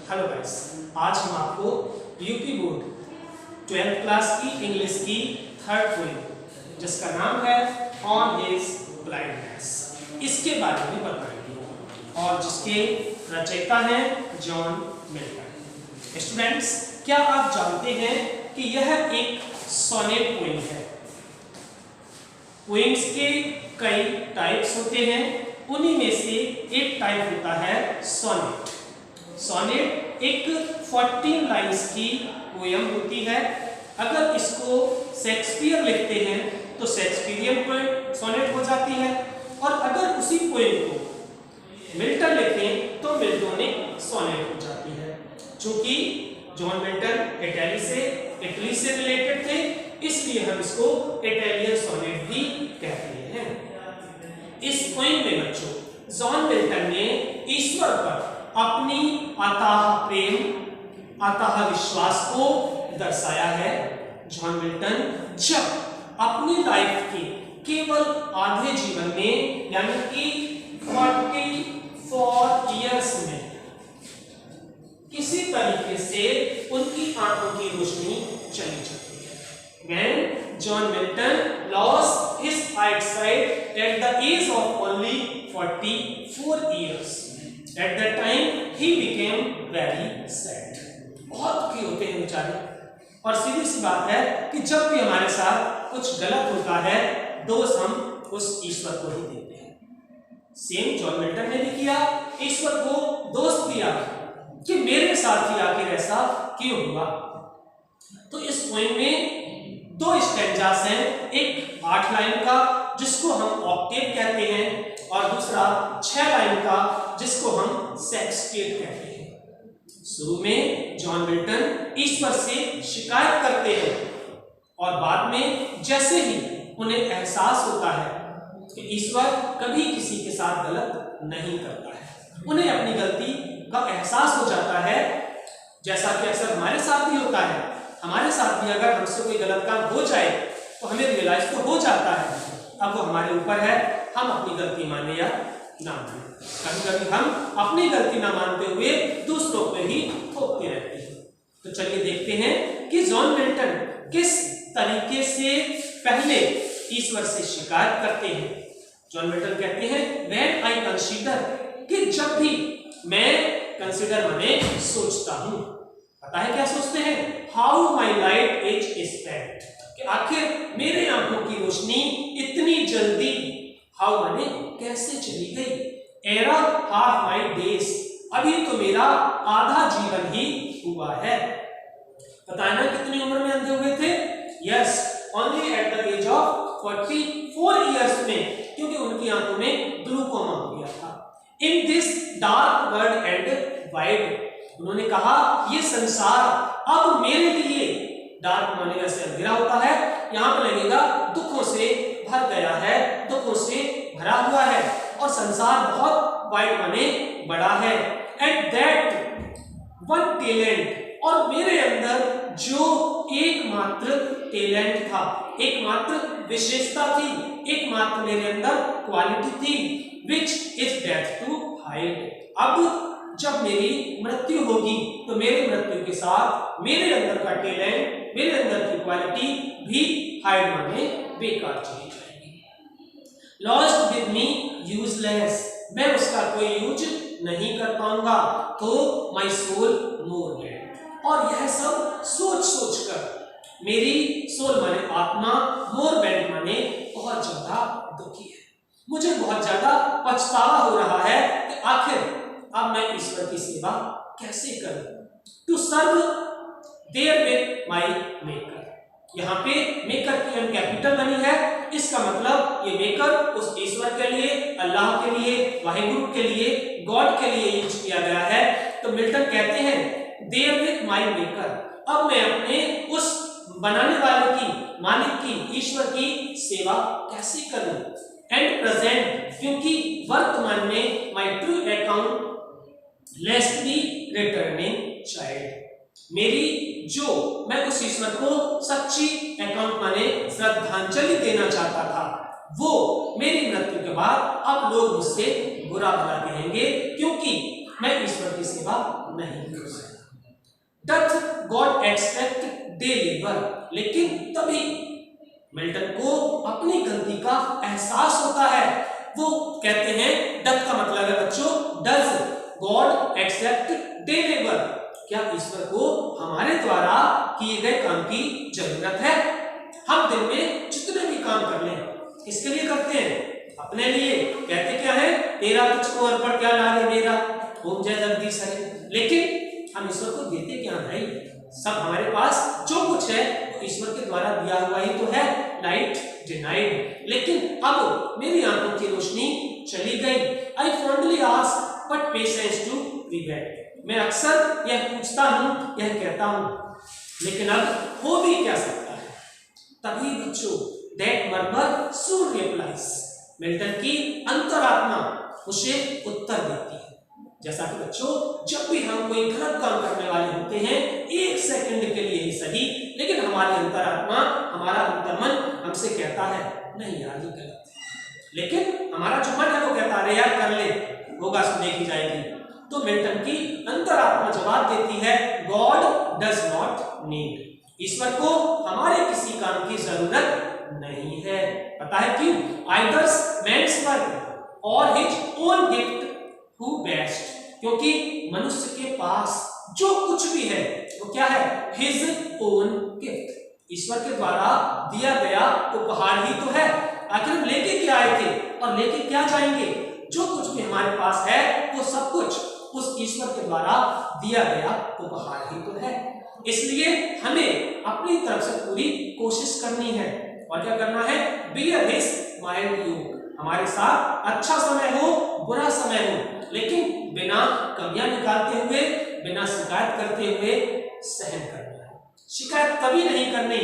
Hello guys, आज हम आपको यूपी बोर्ड 12th क्लास की इंग्लिश की थर्ड पोएम जिसका नाम है ऑन हिज ब्लाइंडनेस इसके बारे में बताएंगे और जिसके रचयिता हैं जॉन मिल्टन। स्टूडेंट्स, क्या आप जानते हैं कि यह एक सोनेट पोएम है? पोएम्स के कई टाइप्स होते हैं, उन्हीं में से एक टाइप होता है सोनेट। सोनेट एक 14 लाइन्स की पोएम होती है। अगर इसको शेक्सपियर लिखते हैं तो शेक्सपियरियन पोएम सोनेट हो जाती है, और अगर उसी पोएम को मिल्टन लिखें तो मिल्टोनिक सोनेट हो जाती है। चूंकि जॉन मिल्टन इटली से रिलेटेड थे, इसलिए हम इसको इटालियन सोनेट भी कहते हैं। इस पोएम में बच्चों जॉन मिल्टन ने ईश्वर पर अपनी अथाह प्रेम, अथाह विश्वास को दर्शाया है। जॉन मिल्टन जब अपनी लाइफ के केवल आधे जीवन में यानी कि 44 इयर्स में किसी तरीके से उनकी आंखों की रोशनी चली जाती है। When John Milton lost his eyesight at the age of only 44 years. At that time he became very sad. बहुत दुखी होते हैं बेचारे। और सीधी सी बात है कि जब भी हमारे साथ कुछ गलत होता है, दोष हम उस ईश्वर को ही देते हैं। सेम जॉन मिल्टन ने भी किया, ईश्वर को दोष दिया कि मेरे साथ ही आखिर ऐसा क्यों हुआ। तो इस पोएम में 2 स्टैंजास हैं, एक 8 लाइन का जिसको हम ऑक्टेव कहते हैं, और दूसरा 6 लाइन का जिसको हम सेक्सटेट कहते हैं। शुरू में जॉन मिल्टन ईश्वर से शिकायत करते हैं, और बाद में जैसे ही उन्हें एहसास होता है कि ईश्वर कभी किसी के साथ गलत नहीं करता है, उन्हें अपनी गलती का एहसास हो जाता है, जैसा कि अक्सर हमारे साथ भी होता है। हमारे साथ भी अगर हमसे कोई गलत काम हो जाए तो हमें रियलाइज तो हो जाता है, अब वो हमारे ऊपर है, हम अपनी गलती माने या ना माने। कभी कभी हम अपनी गलती ना मानते हुए दूसरों पे ही थोपते रहते हैं। तो चलिए देखते हैं कि जॉन मिल्टन किस तरीके से पहले ईश्वर से शिकायत करते हैं। जॉन मिल्टन कहते हैं, व्हेन आई कंसीडर, कि जब भी मैं कंसीडर माने सोचता हूं, पता है क्या सोचते हैं? How my light is spent, कि आखिर मेरे आंखों की रोशनी इतनी जल्दी, हाउ माने कैसे चली गई, एरा हाफ माई डेज, अभी तो मेरा आधा जीवन ही हुआ है। पता है ना कितनी उम्र में अंधे हुए थे? Yes, only at the age of 44 years में, क्योंकि उनकी आंखों में ग्लूकोमा हो गया था। In this dark world and wide, उन्होंने कहा ये संसार अब मेरे लिए, डार्क माने जैसे अंधेरा होता है, यहाँ पे लगेगा दुखों से भर गया है, दुखों से भरा हुआ है, और संसार बहुत वाइड माने बड़ा है। एंड दैट वन टैलेंट, और मेरे अंदर जो एकमात्र टैलेंट था, एकमात्र विशेषता थी, एकमात्र मेरे अंदर क्वालिटी थी, which is death to hide. अब जब मेरी मृत्यु होगी तो मेरी मृत्यु के साथ मेरे अंदर का टैलेंट, मेरे अंदर की क्वालिटी भी हाइड माने बेकार चली जाएगी। लॉस्ट विद मी यूजलेस, मैं उसका कोई यूज नहीं कर पाऊंगा, तो माई सोल मोर डेड, और यह सब सोच सोच कर मेरी सोल माने आत्मा, मोर बेड माने बहुत ज्यादा दुखी है। मुझे बहुत ज्यादा पछतावा हो रहा है कि आखिर अब मैं ईश्वर की सेवा कैसे करूं। To serve there with my maker, यहाँ पे मेकर की हम कैपिटल बनी है, इसका मतलब ये मेकर उस ईश्वर के लिए, अल्लाह के लिए, वाहिगुरु के लिए, गॉड के लिए यूज किया गया है। तो मिल्टन कहते हैं देयर विद माई मेकर, अब मैं अपने उस बनाने वाले की, मालिक की, ईश्वर की सेवा कैसे करूं। एंड प्रेजेंट, क्योंकि वर्तमान में my true account lest be returning chide, मेरी जो मैं उस ईश्वर को सच्ची अकाउंट माने श्रद्धांजलि देना चाहता था, वो मेरी मृत्यु के बाद अब लोग मुझसे बुरा भला कहेंगे, क्योंकि मैं ईश्वर की सेवा नहीं कर सकता। डथ गॉड एक्सपेक्ट दे लेबर, लेकिन तभी मिल्टन को अपनी गलती का एहसास होता है। वो कहते हैं, डथ का मतलब है बच्चों does God accept day labour, क्या ईश्वर को हमारे द्वारा किए गए काम की जरूरत है? हम दिन में जितने भी काम कर लें किसके लिए करते हैं? अपने लिए। कहते क्या है, तेरा तुझको अर्पण क्या लागे मेरा, ओम जय जगदीश हरे। लेकिन हम ईश्वर को देते क्या भाई? सब हमारे पास जो कुछ है ईश्वर के द्वारा दिया हुआ ही तो है, लाइट डिनाइड। लेकिन अब मेरी आंखों की रोशनी चली गई। I fondly ask but patience to prevent, मैं अक्सर यह पूछता हूं, यह कहता हूं, लेकिन अब हो भी क्या सकता है? तभी बच्चों that murmur soon replies, Milton की अंतरात्मा उसे उत्तर देती है। जैसा कि बच्चों जब भी हम कोई गलत काम करने वाले होते हैं, एक सेकंड के लिए ही सही, लेकिन हमारी अंतरात्मा, हमारा अंतर्मन हमसे कहता है नहीं यार ये गलत है, लेकिन हमारा जो मन है वो कहता है यार कर ले, होगा सो देखी जाएगी। तो मिल्टन की अंतरात्मा जवाब देती है गॉड डज नॉट नीड, ईश्वर को हमारे किसी काम की जरूरत नहीं है। पता है क्यों? आइदर्स मैन्स वर्क और his own gift who best, क्योंकि मनुष्य के पास जो कुछ भी है वो क्या है? हिज ओन गिफ्ट, ईश्वर के द्वारा दिया गया उपहार ही तो है। आखिर हम लेके क्या आए थे और लेके क्या जाएंगे? जो कुछ भी हमारे पास है वो सब कुछ उस ईश्वर के द्वारा दिया गया उपहार ही तो है। इसलिए हमें अपनी तरफ से पूरी कोशिश करनी है। और क्या करना है? बियर हिज माइल्ड यूथ, हमारे साथ अच्छा समय हो बुरा समय हो, लेकिन बिना कमियां निकालते हुए, बिना शिकायत करते हुए सहन करना है। शिकायत कभी नहीं करनी।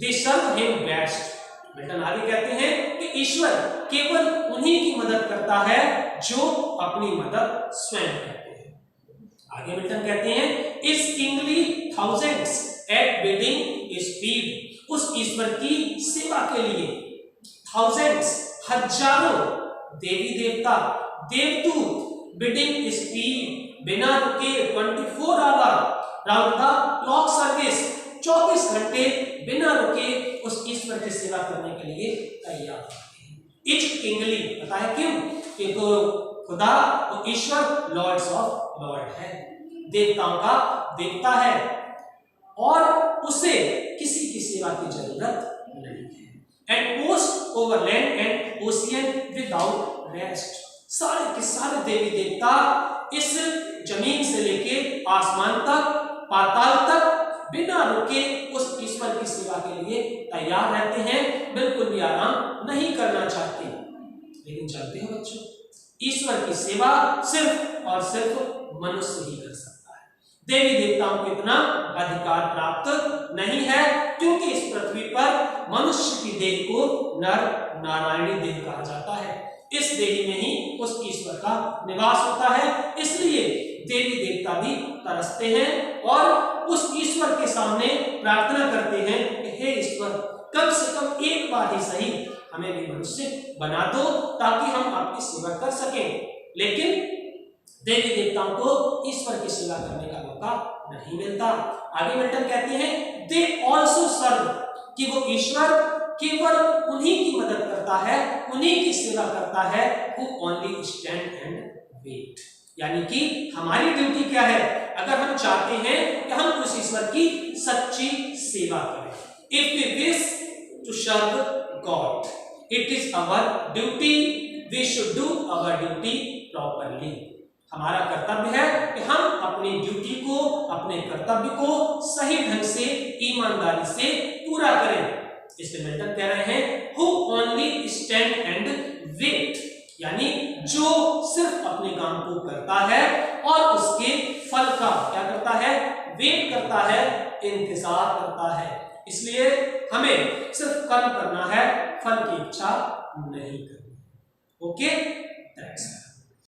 दे सर्व हिम बेस्ट, मिल्टन आगे कहते हैं कि ईश्वर केवल उन्हीं की मदद करता है जो अपनी मदद स्वयं करते हैं। आगे मिल्टन कहते हैं इस kingly thousands at bidding speed, उस ईश्वर की सेवा के लिए थाउजेंड्स हजारों देवी देवता देवदूत बिडिंग स्पीड बिना रुके 24 hour round the clock service 24 घंटे बिना रुके उस ईश्वर की सेवा करने के लिए तैयार होते हैं। इच किंगली, पता है क्यों? क्योंकि खुदा तो ईश्वर लॉर्ड्स ऑफ लॉर्ड है, देवताओं का देवता है और उसे किसी की सेवा की जरूरत नहीं है। And post over land and ocean without rest, सारे के सारे देवी देवता इस जमीन से लेके आसमान तक, पाताल तक बिना रुके उस ईश्वर की सेवा के लिए तैयार रहते हैं, बिल्कुल भी आराम नहीं करना चाहते। लेकिन जानते हो बच्चों, ईश्वर की सेवा सिर्फ और सिर्फ मनुष्य ही कर सकता है। देवी देवताओं को इतना अधिकार प्राप्त नहीं है, क्योंकि इस पृथ्वी पर मनुष्य की देह को नर नारायणी देह कहा जाता है। इस देह में ही उस ईश्वर का निवास होता है। इसलिए देवी देवता भी तरसते हैं और उस ईश्वर के सामने प्रार्थना करते हैं कि हे ईश्वर, कम से कम एक बार ही सही हमें भी मनुष्य बना दो ताकि हम आपकी सेवा कर सकें। लेकिन देवी देवताओं को ईश्वर की सेवा करने का मौका नहीं मिलता। आगे मिल्टन कहते हैं दे ऑल्सो सर्व, कि वो ईश्वर केवल उन्हीं की मदद करता है, उन्हीं की सेवा करता है who only stand and wait, यानी कि हमारी ड्यूटी क्या है? अगर हम चाहते हैं कि हम उस ईश्वर की सच्ची सेवा करें, if we wish to serve God, it is our duty, we should do our duty properly. हमारा कर्तव्य है कि हम अपनी ड्यूटी को, अपने कर्तव्य को सही ढंग से, ईमानदारी से पूरा करें। इसलिए मिल्टन कह रहे हैं who only stand and wait, यानी जो सिर्फ अपने काम को करता है और उसके फल का क्या करता है? वेट करता है, इंतजार करता है। इसलिए हमें सिर्फ कर्म करना है, फल की इच्छा नहीं करनी। Okay, that's